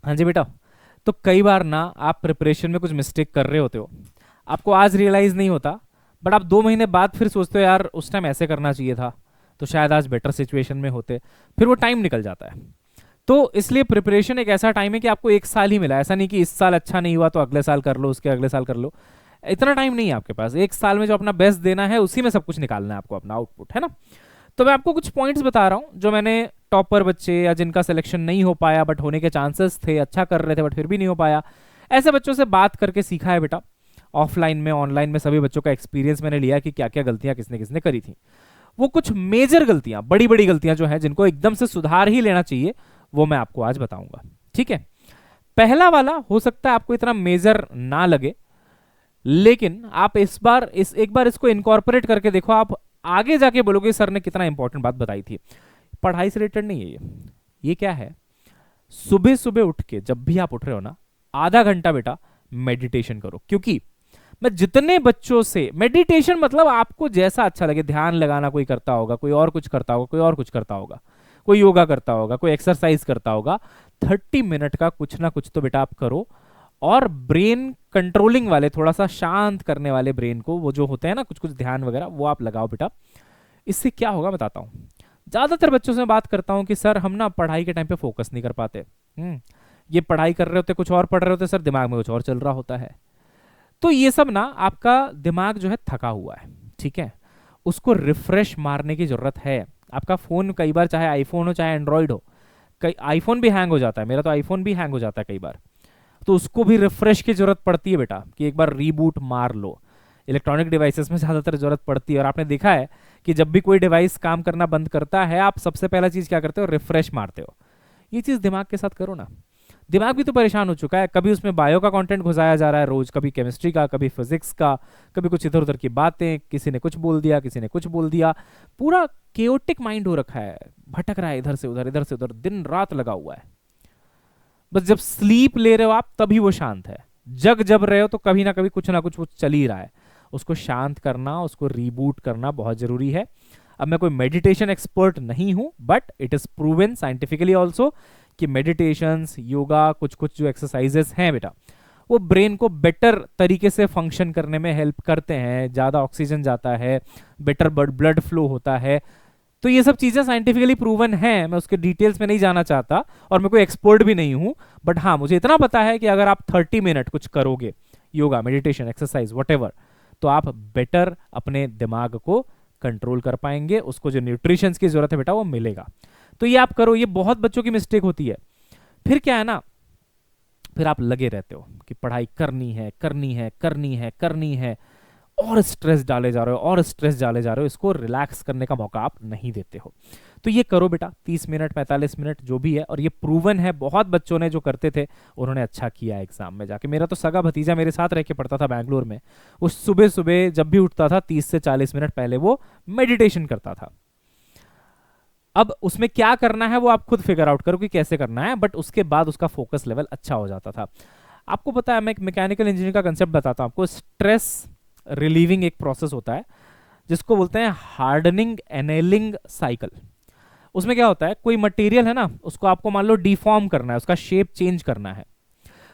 हाँ जी बेटा। तो कई बार ना आप प्रिपरेशन में कुछ मिस्टेक कर रहे होते हो, आपको आज रियलाइज नहीं होता, बट आप 2 महीने बाद फिर सोचते हो यार उस टाइम ऐसे करना चाहिए था, तो शायद आज बेटर सिचुएशन में होते। फिर वो टाइम निकल जाता है। तो इसलिए प्रिपरेशन एक ऐसा टाइम है कि आपको 1 साल ही मिला है। ऐसा नहीं कि इस साल अच्छा नहीं हुआ तो अगले साल कर लो, उसके अगले साल कर लो। इतना टाइम नहीं है आपके पास। 1 साल में जो अपना बेस्ट देना है उसी में सब कुछ निकालना है आपको, अपना आउटपुट, है ना। तो मैं आपको कुछ पॉइंट्स बता रहा हूँ जो मैंने टॉपर बच्चे या जिनका सिलेक्शन नहीं हो पाया बट होने के चांसेस थे, अच्छा कर रहे थे बट फिर भी नहीं हो पाया, ऐसे बच्चों से बात करके सीखा है बेटा। ऑफलाइन में ऑनलाइन में सभी बच्चों का एक्सपीरियंस मैंने लिया कि क्या क्या गलतियां किसने किसने करी थी। वो कुछ मेजर गलतियां, बड़ी बड़ी गलतियां जो है जिनको एकदम से सुधार ही लेना चाहिए, वो मैं आपको आज बताऊंगा। ठीक है। पहला वाला हो सकता है आपको इतना मेजर ना लगे, लेकिन आप इस बार एक बार इसको इनकॉर्पोरेट करके देखो, आप आगे जाके बोलोगे सर ने कितना इंपॉर्टेंट बात बताई थी। पढ़ाई से रिलेटेड नहीं है ये क्या है, सुबह सुबह उठ के जब भी आप उठ रहे हो ना, आधा घंटा बेटा मेडिटेशन करो। क्योंकि मैं जितने बच्चों से, मेडिटेशन मतलब आपको जैसा अच्छा लगे, ध्यान लगाना कोई करता होगा, कोई और कुछ करता होगा, कोई और कुछ करता होगा, कोई योगा करता होगा, कोई एक्सरसाइज करता होगा, 30 मिनट का कुछ ना कुछ तो बेटा आप करो। और ब्रेन कंट्रोलिंग वाले, थोड़ा सा शांत करने वाले ब्रेन को, वो जो होते हैं ना कुछ कुछ ध्यान वगैरह, वो आप लगाओ बेटा। इससे क्या होगा बताता हूँ। ज्यादातर बच्चों से बात करता हूँ कि सर हम ना पढ़ाई के टाइम पे फोकस नहीं कर पाते। ये पढ़ाई कर रहे होते, कुछ और पढ़ रहे होते सर, दिमाग में कुछ और चल रहा होता है। तो ये सब ना आपका दिमाग जो है थका हुआ है। ठीक है। उसको रिफ्रेश मारने की जरूरत है। आपका फोन कई बार, चाहे आईफोन हो चाहे एंड्रॉइड हो, कई आईफोन भी हैंग हो जाता है, मेरा तो आईफोन भी हैंग हो जाता है कई बार। तो उसको भी रिफ्रेश की जरूरत पड़ती है बेटा, कि एक बार रीबूट मार लो। इलेक्ट्रॉनिक डिवाइसेस में ज़्यादातर जरूरत पड़ती है, और आपने देखा है कि जब भी कोई डिवाइस काम करना बंद करता है, आप सबसे पहला चीज़ क्या करते हो, रिफ्रेश मारते हो। ये चीज़ दिमाग के साथ करो ना। दिमाग भी तो परेशान हो चुका है, कभी उसमें बायो का कंटेंट घुसाया जा रहा है रोज, कभी केमिस्ट्री का, कभी फिजिक्स का, कभी कुछ इधर उधर की बातें, किसी ने कुछ बोल दिया, किसी ने कुछ बोल दिया। पूरा केओटिक माइंड हो रखा है, भटक रहा है इधर से उधर, इधर से उधर, दिन रात लगा हुआ है। बस जब स्लीप ले रहे हो आप तभी वो शांत है। जग जब रहे हो तो कभी ना कुछ वो चल ही रहा है। उसको शांत करना, उसको रीबूट करना बहुत जरूरी है। अब मैं कोई मेडिटेशन एक्सपर्ट नहीं हूं, but it is proven scientifically also कि मेडिटेशंस, योगा, कुछ कुछ जो एक्सरसाइजेस हैं बेटा, वो ब्रेन को बेटर तरीके से फंक्शन करने में हेल्प करते हैं। ज़्यादा ऑक्सीजन जाता है, बेटर ब्लड फ्लो होता है। तो ये सब चीज़ें साइंटिफिकली प्रूवन हैं, मैं उसके डिटेल्स में नहीं जाना चाहता, और मैं कोई एक्सपर्ट भी नहीं हूं। बट हाँ, मुझे इतना पता है कि अगर आप 30 मिनट कुछ करोगे, योगा, मेडिटेशन, एक्सरसाइज, वट, तो आप बेटर अपने दिमाग को कंट्रोल कर पाएंगे, उसको जो न्यूट्रिशन की जरूरत है बेटा वो मिलेगा। तो ये आप करो। ये बहुत बच्चों की मिस्टेक होती है। फिर क्या है ना, फिर आप लगे रहते हो कि पढ़ाई करनी है, करनी है, करनी है, करनी है, और स्ट्रेस डाले जा रहे हो, और स्ट्रेस डाले जा रहे हो, इसको रिलैक्स करने का मौका आप नहीं देते हो। तो ये करो बेटा, 30 मिनट, 45 मिनट जो भी है, और ये प्रूवन है, बहुत बच्चों ने जो करते थे उन्होंने अच्छा किया एग्जाम में जाके। मेरा तो सगा भतीजा मेरे साथ रह के पढ़ता था बैंगलोर में, वो सुबह सुबह जब भी उठता था 30 से 40 मिनट पहले वो मेडिटेशन करता था। अब उसमें क्या करना है वो आप खुद फिगर आउट करो कि कैसे करना है, बट उसके बाद उसका फोकस लेवल अच्छा हो जाता था। आपको पता है, मैं एक मैकेनिकल इंजीनियर का कंसेप्ट बताता हूं आपको। स्ट्रेस रिलीविंग एक प्रोसेस होता है जिसको बोलते हैं हार्डनिंग एनेलिंग साइकिल। उसमें क्या होता है, कोई मटेरियल है ना, उसको आपको मान लो डिफॉर्म करना है, उसका शेप चेंज करना है।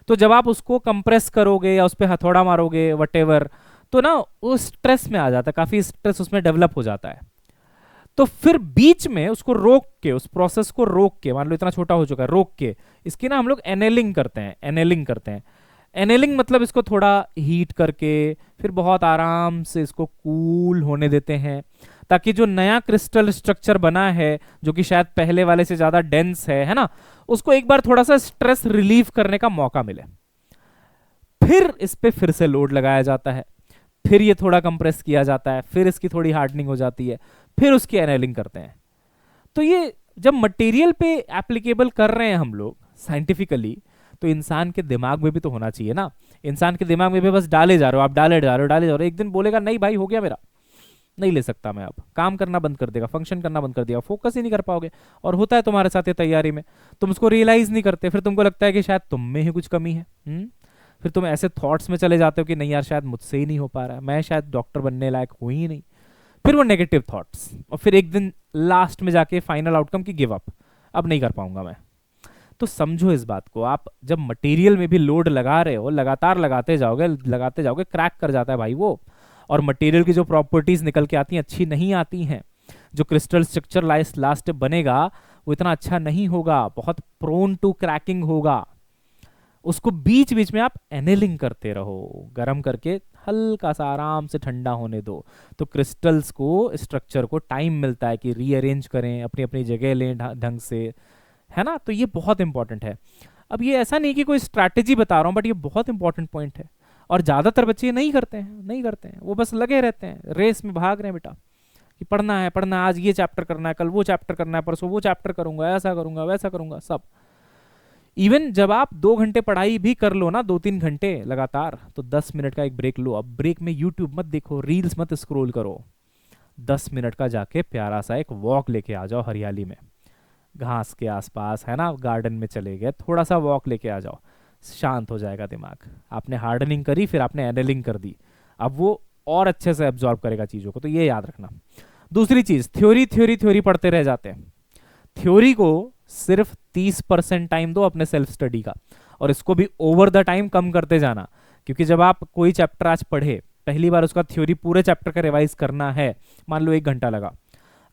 तो जब आप उसको कंप्रेस करोगे या उस पर हथौड़ा मारोगे वटेवर, तो ना वो स्ट्रेस में आ जाता है, काफी स्ट्रेस उसमें डेवलप हो जाता है। तो फिर बीच में उसको रोक के, उस प्रोसेस को रोक के, मान लो इतना छोटा हो चुका है, रोक के इसकी ना हम लोग एनेलिंग करते हैं। एनेलिंग करते हैं, एनेलिंग मतलब इसको थोड़ा हीट करके फिर बहुत आराम से इसको कूल होने देते हैं, ताकि जो नया क्रिस्टल स्ट्रक्चर बना है, जो कि शायद पहले वाले से ज्यादा डेंस है ना, उसको एक बार थोड़ा सा स्ट्रेस रिलीव करने का मौका मिले। फिर इस पे फिर से लोड लगाया जाता है, फिर ये थोड़ा कंप्रेस किया जाता है, फिर इसकी थोड़ी हार्डनिंग हो जाती है, फिर उसकी एनेलिंग करते हैं। तो ये जब मटेरियल पे एप्लीकेबल कर रहे हैं हम लोग साइंटिफिकली, तो इंसान के दिमाग में भी तो होना चाहिए ना। इंसान के दिमाग में भी बस डाले जा रहे हो आप, डाले जा रहे हो, डाले जा रहे हो, एक दिन बोलेगा नहीं भाई हो गया मेरा, नहीं ले सकता मैं, अब काम करना बंद कर देगा, फंक्शन करना बंद कर देगा, फोकस ही नहीं कर पाओगे। और होता है तुम्हारे साथ ये तैयारी में, तुम उसको रियलाइज नहीं करते, फिर तुमको लगता है कि शायद तुम में ही कुछ कमी है। फिर तुम ऐसे थॉट्स में चले जाते हो कि नहीं यार शायद मुझसे ही नहीं हो पा रहा है, मैं शायद डॉक्टर बनने लायक हूं ही नहीं। फिर वो नेगेटिव थॉट्स, और फिर एक दिन लास्ट में जाके फाइनल आउटकम की गिव अप, अब नहीं कर पाऊंगा मैं। तो समझो इस बात को, आप जब मटेरियल में भी लोड लगा रहे हो, लगातार लगाते जाओगे, क्रैक कर जाता है भाई वो। और मटेरियल की जो प्रॉपर्टीज निकल के आती हैं अच्छी नहीं आती हैं। जो क्रिस्टल स्ट्रक्चर लास्ट बनेगा वो इतना अच्छा नहीं होगा, बहुत प्रोन टू क्रैकिंग होगा। उसको बीच बीच में आप एनेलिंग करते रहो, गर्म करके हल्का सा आराम से ठंडा होने दो, तो क्रिस्टल्स को, स्ट्रक्चर को टाइम मिलता है कि रीअरेंज करें, अपनी अपनी जगह लें ढंग से, है ना। तो ये बहुत इंपॉर्टेंट है। अब ये ऐसा नहीं कि कोई स्ट्रैटेजी बता रहा हूँ, बट ये बहुत इंपॉर्टेंट पॉइंट है। और ज्यादातर बच्चे ये नहीं करते हैं, वो बस लगे रहते हैं, रेस में भाग रहे हैं बेटा, कि पढ़ना है, आज ये चैप्टर करना है, कल वो चैप्टर करना है, परसों वो चैप्टर करूंगा, ऐसा करूंगा, वैसा करूंगा, सब। इवन जब आप 2 घंटे पढ़ाई भी कर लो ना, 2-3 घंटे लगातार, तो 10 मिनट का एक ब्रेक लो। अब ब्रेक में यूट्यूब मत देखो, रील्स मत स्क्रॉल करो, 10 मिनट का जाके प्यारा सा एक वॉक लेके आ जाओ हरियाली में, घास के आसपास, है ना, गार्डन में चले गए, थोड़ा सा वॉक लेके आ जाओ, शांत हो जाएगा दिमाग। आपने हार्डनिंग करी, फिर आपने एनेलिंग कर दी, अब वो और अच्छे से एब्जॉर्ब करेगा चीजों को, तो ये याद रखना। दूसरी चीज, थ्योरी पढ़ते रह जाते हैं। थ्योरी को सिर्फ 30% टाइम दो अपने सेल्फ स्टडी का, और इसको भी ओवर द टाइम कम करते जाना। क्योंकि जब आप कोई चैप्टर आज पढ़े, पहली बार उसका थ्योरी पूरे चैप्टर का रिवाइज करना है, मान लो 1 घंटा लगा,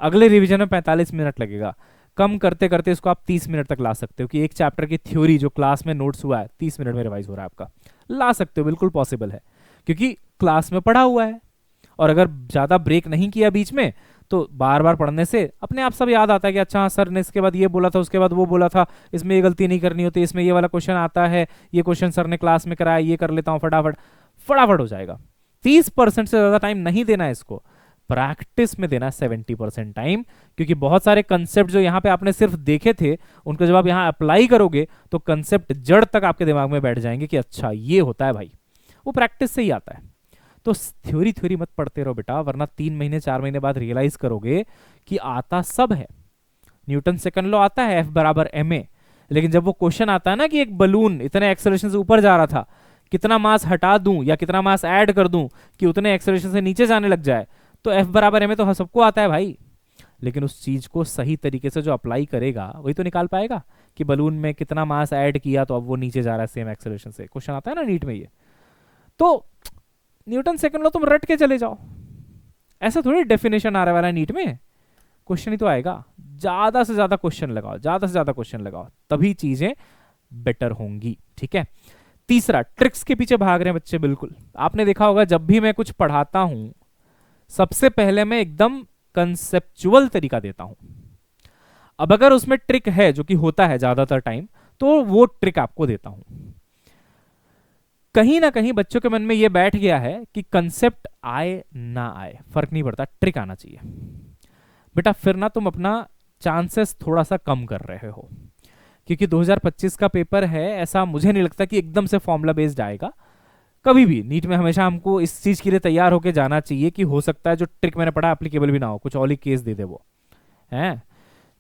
अगले रिवीजन में 45 मिनट लगेगा, कम करते करते इसको आप 30 मिनट तक ला सकते हो कि एक चैप्टर की थ्योरी जो क्लास में नोट्स हुआ है 30 मिनट में रिवाइज हो रहा है आपका, ला सकते हो, बिल्कुल पॉसिबल है, क्योंकि क्लास में पढ़ा हुआ है। और अगर ज्यादा ब्रेक नहीं किया बीच में, तो बार बार पढ़ने से अपने आप सब याद आता है कि अच्छा हाँ, सर ने इसके बाद ये बोला था, उसके बाद वो बोला था, इसमें ये गलती नहीं करनी होती, इसमें ये वाला क्वेश्चन आता है, ये क्वेश्चन सर ने क्लास में कराया, ये कर लेता हूँ, फटाफट हो जाएगा। 30% से ज्यादा टाइम नहीं देना है इसको, प्रैक्टिस में देना 70% टाइम। क्योंकि बहुत सारे कंसेप्ट जो यहाँ पे आपने सिर्फ देखे थे, उनको जब आप यहाँ अप्लाई करोगे तो कंसेप्ट जड़ तक आपके दिमाग में बैठ जाएंगे कि अच्छा ये होता है भाई, वो प्रैक्टिस से ही आता है। तो थ्योरी मत पढ़ते रहो बेटा, वरना 3 महीने 4 महीने बाद रियलाइज करोगे कि आता सब है। न्यूटन सेकंड लॉ आता है, F बराबर ma, लेकिन जब वो क्वेश्चन आता है ना कि एक बलून इतने एक्सेलरेशन से ऊपर जा रहा था, कितना मास हटा दूं या कितना मास ऐड कर दूं कि उतने एक्सेलरेशन से नीचे जाने लग जाए, तो F बराबर ma तो सबको आता है भाई। लेकिन उस चीज को सही तरीके से जो अप्लाई करेगा वही तो निकाल पाएगा कि बलून में कितना मास ऐड किया तो अब वो नीचे जा रहा है सेम एक्सेलरेशन से। क्वेश्चन आता है ना नीट में ये, तो न्यूटन सेकंड लॉ तुम रट के चले जाओ, ऐसा थोड़ी डेफिनेशन आ रहा वाला नीट में, क्वेश्चन ही तो आएगा। ज्यादा से ज्यादा क्वेश्चन लगाओ, तभी चीजें बेटर होंगी, ठीक है। तीसरा, ट्रिक्स के पीछे भाग रहे हैं बच्चे, बिल्कुल आपने देखा होगा जब भी मैं कुछ पढ़ाता हूं सबसे पहले मैं एकदम कंसेप्चुअल तरीका देता हूं। अब अगर उसमें ट्रिक है, जो कि होता है ज्यादातर टाइम, तो वो ट्रिक आपको देता हूं। कहीं ना कहीं बच्चों के मन में यह बैठ गया है कि कंसेप्ट आए ना आए फर्क नहीं पड़ता, ट्रिक आना चाहिए। बेटा फिर ना तुम अपना चांसेस थोड़ा सा कम कर रहे हो, क्योंकि 2025 का पेपर है, ऐसा मुझे नहीं लगता कि एकदम से फॉर्मूला बेस्ड आएगा कभी भी। नीट में हमेशा हमको इस चीज के लिए तैयार होकर जाना चाहिए कि हो सकता है जो ट्रिक मैंने पढ़ा एप्लीकेबल भी ना हो, कुछ और ही केस दे दे वो, है।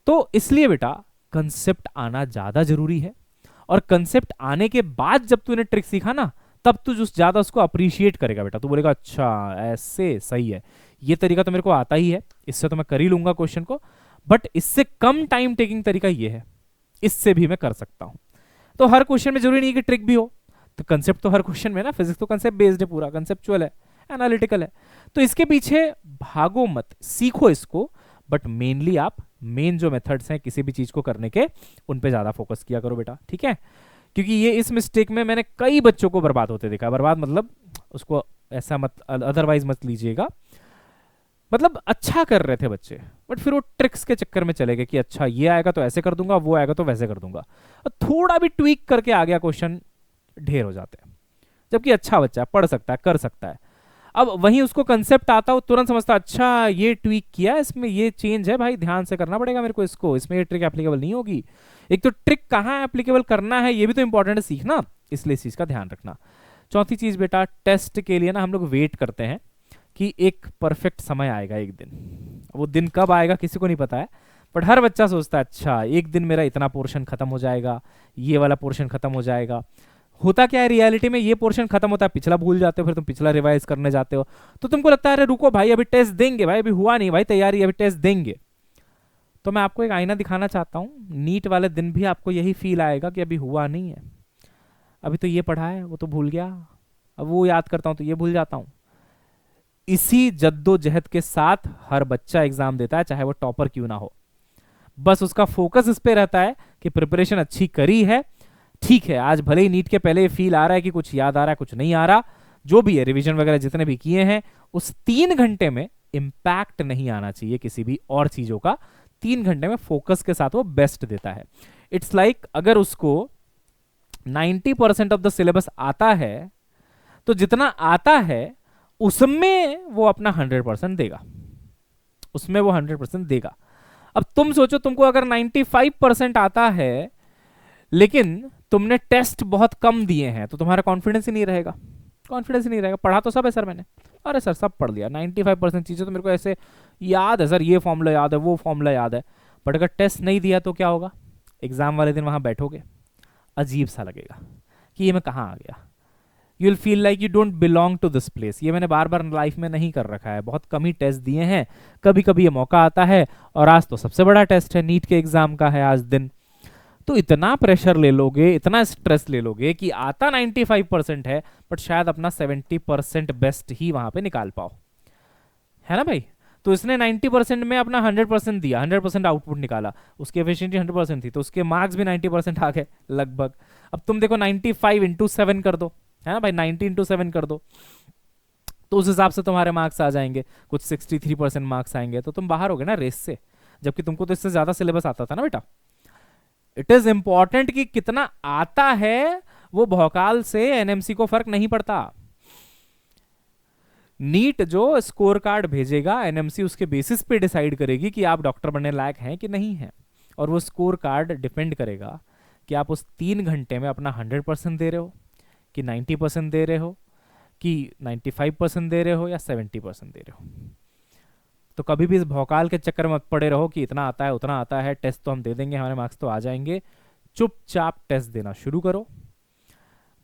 तो इसलिए बेटा कंसेप्ट आना ज्यादा जरूरी है, और कंसेप्ट आने के बाद जब तूने ट्रिक सीखा ना, तब तू ज्यादा उसको अप्रिशिएट करेगा बेटा। तू बोलेगा अच्छा ऐसे सही है, ये तरीका तो मेरे को आता ही है, इससे तो मैं कर ही लूंगा क्वेश्चन को, बट इससे कम टाइम टेकिंग तरीका ये है, इससे भी मैं कर सकता हूं। तो हर क्वेश्चन में जरूरी नहीं कि ट्रिक भी हो, तो कंसेप्ट तो हर क्वेश्चन में ना, फिजिक्स तो कंसेप्ट बेस्ड है, पूरा कंसेप्चुअल है, एनालिटिकल है, तो इसके पीछे भागो मत, सीखो इसको। बट मेनली आप मेन जो मेथड्स हैं किसी भी चीज को करने के, उन पे ज्यादा फोकस किया करो बेटा, ठीक है। क्योंकि ये इस मिस्टेक में मैंने कई बच्चों को बर्बाद होते देखा। बर्बाद मतलब उसको ऐसा मत, अदरवाइज मत लीजिएगा, मतलब अच्छा कर रहे थे बच्चे, बट फिर वो ट्रिक्स के चक्कर में चले गए कि अच्छा ये आएगा तो ऐसे कर दूंगा, वो आएगा तो वैसे कर दूंगा, और थोड़ा भी ट्वीक करके आ गया क्वेश्चन, ढेर हो जाते हैं। जबकि अच्छा बच्चा पढ़ सकता है, कर सकता है, अब वहीं उसको कंसेप्ट आता हो, तुरंत समझता अच्छा ये ट्वीक किया, इसमें ये चेंज है भाई, ध्यान से करना पड़ेगा मेरे को इसको, इसमें ये ट्रिक एप्लीकेबल नहीं होगी। एक तो ट्रिक कहाँ एप्लीकेबल करना है ये भी तो इंपॉर्टेंट है सीखना, इसलिए इस चीज का ध्यान रखना। चौथी चीज बेटा, टेस्ट के लिए ना हम लोग वेट करते हैं कि एक परफेक्ट समय आएगा एक दिन, वो दिन कब आएगा किसी को नहीं पता है, बट हर बच्चा सोचता है अच्छा एक दिन मेरा इतना पोर्शन खत्म हो जाएगा, ये वाला पोर्शन खत्म हो जाएगा। होता क्या है रियलिटी में, ये पोर्शन खत्म होता है, पिछला भूल जाते हो, फिर तुम पिछला रिवाइज करने जाते हो, तो तुमको लगता है अरे रुको भाई अभी टेस्ट देंगे, भाई अभी हुआ नहीं भाई तैयारी, अभी टेस्ट देंगे। तो मैं आपको एक आईना दिखाना चाहता हूँ, नीट वाले दिन भी आपको यही फील आएगा कि अभी हुआ नहीं है, अभी तो ये पढ़ा है वो तो भूल गया, अब वो याद करता हूँ तो ये भूल जाता हूँ। इसी जद्दोजहद के साथ हर बच्चा एग्जाम देता है, चाहे वो टॉपर क्यों ना हो। बस उसका फोकस इस पे रहता है कि प्रिपरेशन अच्छी करी है, ठीक है, आज भले ही नीट के पहले फील आ रहा है कि कुछ याद आ रहा है कुछ नहीं आ रहा, जो भी है रिवीजन वगैरह जितने भी किए हैं उस 3 घंटे में इंपैक्ट नहीं आना चाहिए किसी भी और चीजों का। 3 घंटे में फोकस के साथ वो बेस्ट देता है। इट्स लाइक अगर उसको 90% ऑफ द सिलेबस आता है तो जितना आता है उसमें वो अपना 100% देगा, उसमें वो 100% देगा। अब तुम सोचो, तुमको अगर 95% आता है लेकिन तुमने टेस्ट बहुत कम दिए हैं तो तुम्हारा कॉन्फिडेंस ही नहीं रहेगा, कॉन्फिडेंस ही नहीं रहेगा। पढ़ा तो सब है सर मैंने, अरे सर सब पढ़ लिया, 95% चीजें तो मेरे को ऐसे याद है सर, ये फॉर्मूला याद है वो फॉर्मूला याद है, बट अगर टेस्ट नहीं दिया तो क्या होगा? एग्जाम वाले दिन वहां बैठोगे, अजीब सा लगेगा कि ये मैं कहाँ आ गया। You will feel like you don't belong to this place. ये मैंने बार बार लाइफ में नहीं कर रखा है, बहुत कम ही टेस्ट दिए हैं, कभी कभी ये मौका आता है, और आज तो सबसे बड़ा टेस्ट है नीट के एग्जाम का है आज दिन। तो इतना प्रेशर ले लोगे, इतना स्ट्रेस ले लोगे कि आता 95% है बट शायद अपना 70% बेस्ट ही वहां पे निकाल पाओ, है ना भाई? तो इसने 90% में अपना 100% दिया, 100% आउटपुट निकाला, उसकी एफिशिएंसी 100% थी तो उसके मार्क्स भी 90% आ गए लगभग। अब तुम देखो 95 इंटू 7 कर दो, है ना भाई, 90 इंटू 7 कर दो तो उस हिसाब से तुम्हारे मार्क्स आ जाएंगे, कुछ 63% मार्क्स आएंगे, तो तुम बाहर हो गए ना रेस से, जबकि तुमको तो इससे ज्यादा सिलेबस आता था ना बेटा। इट इज इंपॉर्टेंट कि कितना आता है, वो भौकाल से एनएमसी को फर्क नहीं पड़ता। नीट जो स्कोर कार्ड भेजेगा एनएमसी उसके बेसिस पे डिसाइड करेगी कि आप डॉक्टर बनने लायक हैं कि नहीं है, और वो स्कोर कार्ड डिपेंड करेगा कि आप उस 3 घंटे में अपना 100% दे रहे हो कि 90% दे रहे हो कि 95% दे रहे हो या 70% दे रहे हो। तो कभी भी इस भौकाल के चक्कर में मत पड़े रहो कि इतना आता है उतना आता है, टेस्ट तो हम दे देंगे, हमारे मार्क्स तो आ जाएंगे। चुपचाप टेस्ट देना शुरू करो,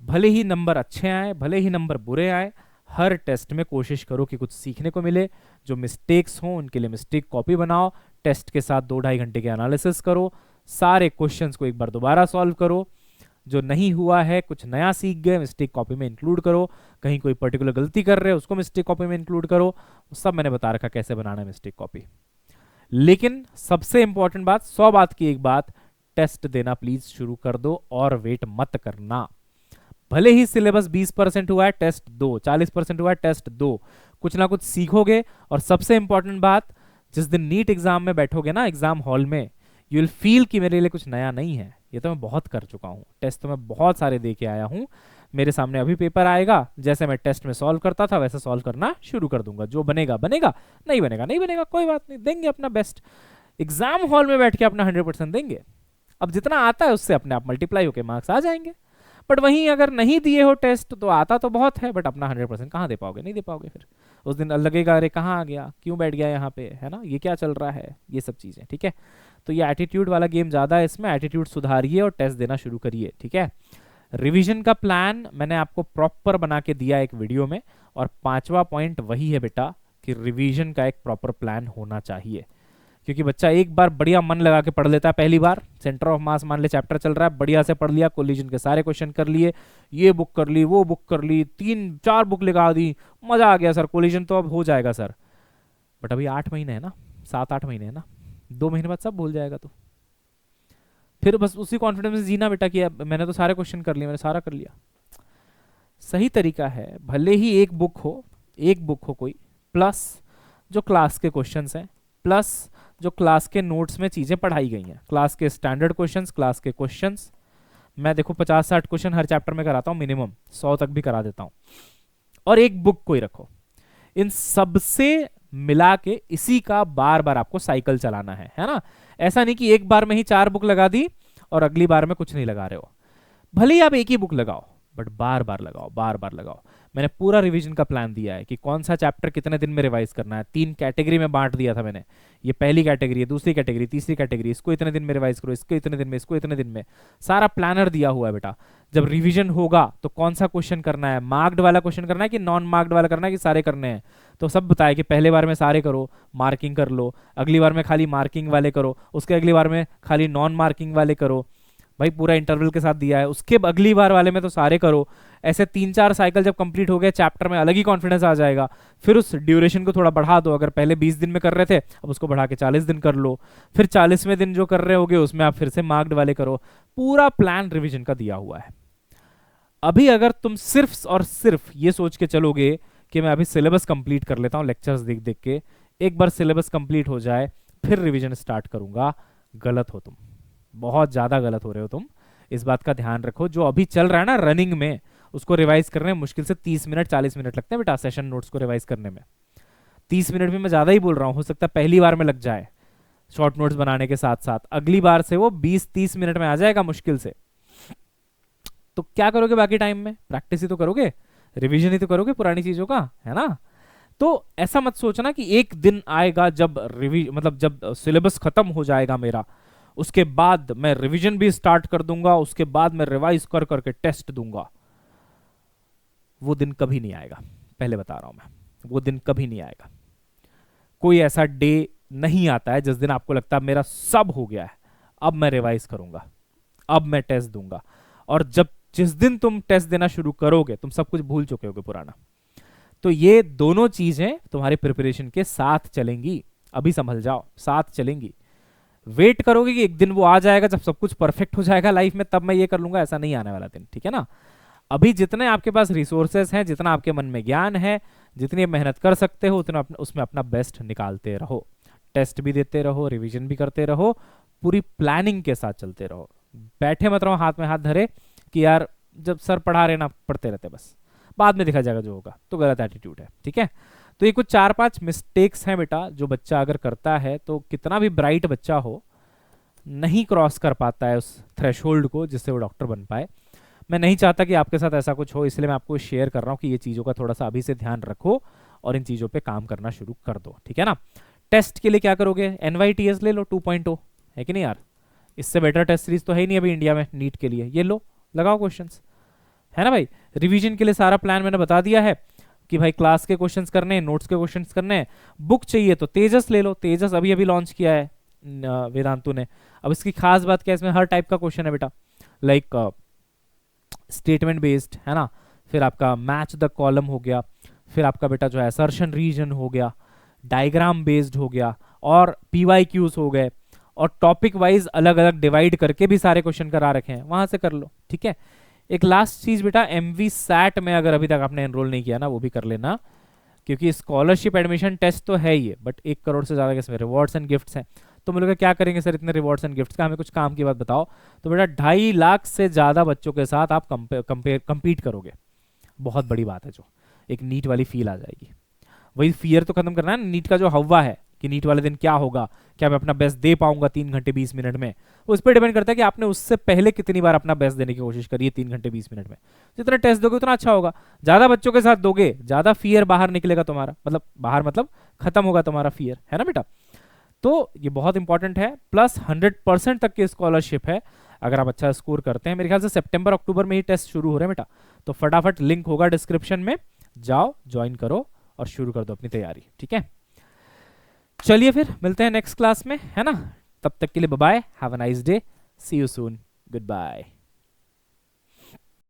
भले ही नंबर अच्छे आए भले ही नंबर बुरे आए, हर टेस्ट में कोशिश करो कि कुछ सीखने को मिले। जो मिस्टेक्स हो उनके लिए मिस्टेक कॉपी बनाओ, टेस्ट के साथ 2-2.5 घंटे के एनालिसिस करो, सारे क्वेश्चंस को एक बार दोबारा सॉल्व करो, जो नहीं हुआ है कुछ नया सीख गए मिस्टेक कॉपी में इंक्लूड करो, कहीं कोई पर्टिकुलर गलती कर रहे हो उसको मिस्टेक कॉपी में इंक्लूड करो, सब मैंने बता रखा कैसे बनाना है मिस्टेक कॉपी। लेकिन सबसे इंपॉर्टेंट बात, 100 बात की एक बात, टेस्ट देना प्लीज शुरू कर दो और वेट मत करना। भले ही सिलेबस 20% हुआ है टेस्ट दो, 40% हुआ है टेस्ट दो, कुछ ना कुछ सीखोगे। और सबसे इंपॉर्टेंट बात, जिस दिन नीट एग्जाम में बैठोगे ना एग्जाम हॉल में, यू विल फील कि मेरे लिए कुछ नया नहीं है, ये तो मैं बहुत कर चुका हूँ, टेस्ट तो मैं बहुत सारे दे के आया हूँ, मेरे सामने अभी पेपर आएगा, जैसे मैं टेस्ट में सॉल्व करता था वैसे सॉल्व करना शुरू कर दूंगा, जो बनेगा बनेगा, नहीं बनेगा नहीं बनेगा, कोई बात नहीं, देंगे अपना बेस्ट। एग्जाम हॉल में बैठ के अपना 100% देंगे। अब जितना आता है उससे अपने आप मल्टीप्लाई होकर मार्क्स आ जाएंगे। बट वहीं अगर नहीं दिए हो टेस्ट तो आता तो बहुत है बट अपना 100% कहाँ दे पाओगे? नहीं दे पाओगे। फिर उस दिन लगेगा अरे कहाँ आ गया, क्यों बैठ गया यहाँ पे, है ना, ये क्या चल रहा है, ये सब चीज़ें। ठीक है, तो ये एटीट्यूड वाला गेम ज़्यादा है, इसमें एटीट्यूड सुधारिए और टेस्ट देना शुरू करिए। ठीक है, रिवीजन का प्लान मैंने आपको प्रॉपर बना के दिया एक वीडियो में, और 5वां पॉइंट वही है बेटा कि रिवीजन का एक प्रॉपर प्लान होना चाहिए। क्योंकि बच्चा एक बार बढ़िया मन लगा के पढ़ लेता है, पहली बार सेंटर ऑफ मास मान ले चैप्टर चल रहा है, बढ़िया से पढ़ लिया, कोलिजन के सारे क्वेश्चन कर लिए, ये बुक कर ली वो बुक कर ली, 3-4 बुक लगा दी, मजा आ गया सर, कोलिजन तो अब हो जाएगा सर। बट अभी 8 महीने है ना, 7-8 महीने है ना, 2 महीने बाद सब भूल जाएगा। तो फिर बस उसी कॉन्फिडेंस में जीना बेटा कि मैंने तो सारे क्वेश्चन कर लिए, मैंने सारा कर लिया। सही तरीका है भले ही एक बुक हो कोई, प्लस जो क्लास के क्वेश्चंस हैं, प्लस जो क्लास के नोट्स में चीजें पढ़ाई गई हैं, क्लास के स्टैंडर्ड क्वेश्चंस, क्लास के क्वेश्चंस। मैं देखो 50-60 क्वेश्चन हर चैप्टर में कराता हूँ, मिनिमम 100 तक भी करा देता हूँ। और एक बुक कोई रखो, इन सबसे मिला के इसी का बार बार आपको साइकिल चलाना है ना। ऐसा नहीं कि एक बार में ही 4 बुक लगा दी और अगली बार में कुछ नहीं लगा रहे हो। भले ही आप एक ही बुक लगाओ, बट बार बार लगाओ, बार बार लगाओ। मैंने पूरा रिवीजन का प्लान दिया है कि कौन सा चैप्टर कितने दिन में रिवाइज करना है। 3 कैटेगरी में बांट दिया था मैंने, ये पहली कैटेगरी है, दूसरी कैटेगरी, तीसरी कैटेगरी, इसको इतने दिन में रिवाइज करो, इसको इतने दिन में, इसको इतने दिन में। सारा प्लानर दिया हुआ है बेटा। जब रिवीजन होगा तो कौन सा क्वेश्चन करना है, मार्क्ड वाला क्वेश्चन करना है कि नॉन मार्क्ड वाला करना है कि सारे करने हैं, तो सब बताया कि पहले बार में सारे करो, मार्किंग कर लो, अगली बार में खाली मार्किंग वाले करो, उसके अगली बार में खाली नॉन मार्किंग वाले करो। भाई पूरा इंटरवल के साथ दिया है, उसके अगली बार वाले में तो सारे करो। ऐसे 3-4 साइकिल जब कंप्लीट हो गए चैप्टर में, अलग ही कॉन्फिडेंस आ जाएगा। फिर उस ड्यूरेशन को थोड़ा बढ़ा दो, अगर पहले 20 दिन में कर रहे थे अब उसको बढ़ा के 40 दिन कर लो, फिर 40वें दिन जो कर रहे होगे उसमें आप फिर से मार्क्ड वाले करो। पूरा प्लान रिवीजन का दिया हुआ है। अभी अगर तुम सिर्फ और सिर्फ ये सोच के चलोगे कि मैं अभी सिलेबस कंप्लीट कर लेता हूँ लेक्चर्स देख देख के, एक बार सिलेबस कंप्लीट हो जाए फिर रिवीजन स्टार्ट करूंगा, गलत हो तुम, बहुत ज्यादा गलत हो रहे हो तुम। इस बात का ध्यान रखो, जो अभी चल रहा है ना रनिंग में, उसको रिवाइज करने में मुश्किल से 30 मिनट 40 मिनट लगते हैं बेटा, सेशन नोट्स को रिवाइज करने में। 30 मिनट भी मैं ज्यादा ही बोल रहा हूँ, हो सकता है पहली बार में लग जाए शॉर्ट नोट्स बनाने के साथ साथ, अगली बार से वो 20-30 मिनट में आ जाएगा मुश्किल से। तो क्या करोगे बाकी टाइम में, प्रैक्टिस ही तो करोगे, रिवीजन ही तो करोगे पुरानी चीजों का, है ना। तो ऐसा मत सोचना कि एक दिन आएगा जब मतलब जब सिलेबस खत्म हो जाएगा मेरा, उसके बाद मैं रिवीजन भी स्टार्ट कर दूंगा, उसके बाद मैं रिवाइज कर करके टेस्ट दूंगा। वो दिन कभी नहीं आएगा, पहले बता रहा हूं मैं, वो दिन कभी नहीं आएगा। कोई ऐसा डे नहीं आता है जिस दिन आपको लगता है मेरा सब हो गया है, अब मैं रिवाइज करूंगा, अब मैं टेस्ट दूंगा। और जब जिस दिन तुम टेस्ट देना शुरू करोगे तुम सब कुछ भूल चुके होगे पुराना। तो ये दोनों चीजें तुम्हारी प्रिपरेशन के साथ चलेंगी, अभी संभल जाओ, साथ चलेंगी। वेट करोगे कि एक दिन वो आ जाएगा जब सब कुछ परफेक्ट हो जाएगा लाइफ में तब मैं ये कर लूंगा, ऐसा नहीं आने वाला दिन, ठीक है ना। अभी जितने आपके पास रिसोर्सेस हैं, जितना आपके मन में ज्ञान है, जितनी मेहनत कर सकते हो उतना उसमें अपना बेस्ट निकालते रहो, टेस्ट भी देते रहो, रिवीजन भी करते रहो, पूरी प्लानिंग के साथ चलते रहो। बैठे मत रहो हाथ में हाथ धरे कि यार जब सर पढ़ा रहे ना पढ़ते रहते बस, बाद में देखा जाएगा जो होगा, तो गलत एटीट्यूड है, ठीक है। तो ये कुछ 4-5 मिस्टेक्स हैं बेटा जो बच्चा अगर करता है तो कितना भी ब्राइट बच्चा हो नहीं क्रॉस कर पाता है उस थ्रेशोल्ड को जिससे वो डॉक्टर बन पाए। मैं नहीं चाहता कि आपके साथ ऐसा कुछ हो, इसलिए मैं आपको शेयर कर रहा हूँ कि ये चीज़ों का थोड़ा सा अभी से ध्यान रखो और इन चीज़ों पे काम करना शुरू कर दो, ठीक है ना। टेस्ट के लिए क्या करोगे, NYTS ले लो 2.0, है कि नहीं यार, इससे बेटर टेस्ट सीरीज तो है ही नहीं अभी इंडिया में नीट के लिए, ये लो लगाओ क्वेश्चंस, है ना भाई। रिवीजन के लिए सारा प्लान मैंने बता दिया है कि भाई क्लास के क्वेश्चंस करने हैं, नोट्स के क्वेश्चंस करने हैं। बुक चाहिए तो तेजस ले लो, तेजस अभी अभी लॉन्च किया है वेदांतु ने। अब इसकी खास बात क्या है, इसमें हर टाइप का क्वेश्चन है बेटा, लाइक स्टेटमेंट बेस्ड, है ना, फिर आपका मैच द कॉलम हो गया, फिर आपका बेटा जो है असर्शन रीजन हो गया, डायग्राम बेस्ड हो गया, और PYQs हो गए, और टॉपिक वाइज अलग अलग डिवाइड करके भी सारे क्वेश्चन करा रखे हैं, वहां से कर लो, ठीक है। एक लास्ट चीज बेटा, MVSAT में अगर अभी तक आपने एनरोल नहीं किया ना वो भी कर लेना, क्योंकि स्कॉलरशिप एडमिशन टेस्ट तो है ही है, बट 1 करोड़ से ज्यादा इसमें रिवॉर्ड्स एंड गिफ्ट्स हैं। तो हम लोग क्या करेंगे सर इतने रिवॉर्ड्स एंड गिफ्ट्स का, हमें कुछ काम की बात बताओ। तो बेटा 2.5 लाख से ज्यादा बच्चों के साथ आप कंपीट करोगे, बहुत बड़ी बात है, जो एक नीट वाली फील आ जाएगी। वही फियर तो खत्म करना है ना, नीट का जो हवा है कि नीट वाले दिन क्या होगा, क्या मैं अपना बेस्ट दे पाऊंगा 3 घंटे 20 मिनट में, उस पर डिपेंड करता है कि आपने उससे पहले कितनी बार अपना बेस्ट देने की कोशिश करी है 3 घंटे 20 मिनट में। जितना टेस्ट दोगे उतना अच्छा होगा, ज्यादा बच्चों के साथ दोगे ज्यादा फियर बाहर निकलेगा तुम्हारा, मतलब बाहर मतलब खत्म होगा तुम्हारा फियर, है ना बेटा। तो ये बहुत इंपॉर्टेंट है, प्लस 100% तक की स्कॉलरशिप है अगर आप अच्छा स्कोर करते हैं। मेरे ख्याल से सितंबर अक्टूबर में ही टेस्ट शुरू हो रहे हैं बेटा, तो फटाफट लिंक होगा डिस्क्रिप्शन में, जाओ ज्वाइन करो और शुरू कर दो अपनी तैयारी, ठीक है। चलिए फिर मिलते हैं नेक्स्ट क्लास में, है ना, तब तक के लिए bye bye, have a nice day, see you soon, good bye.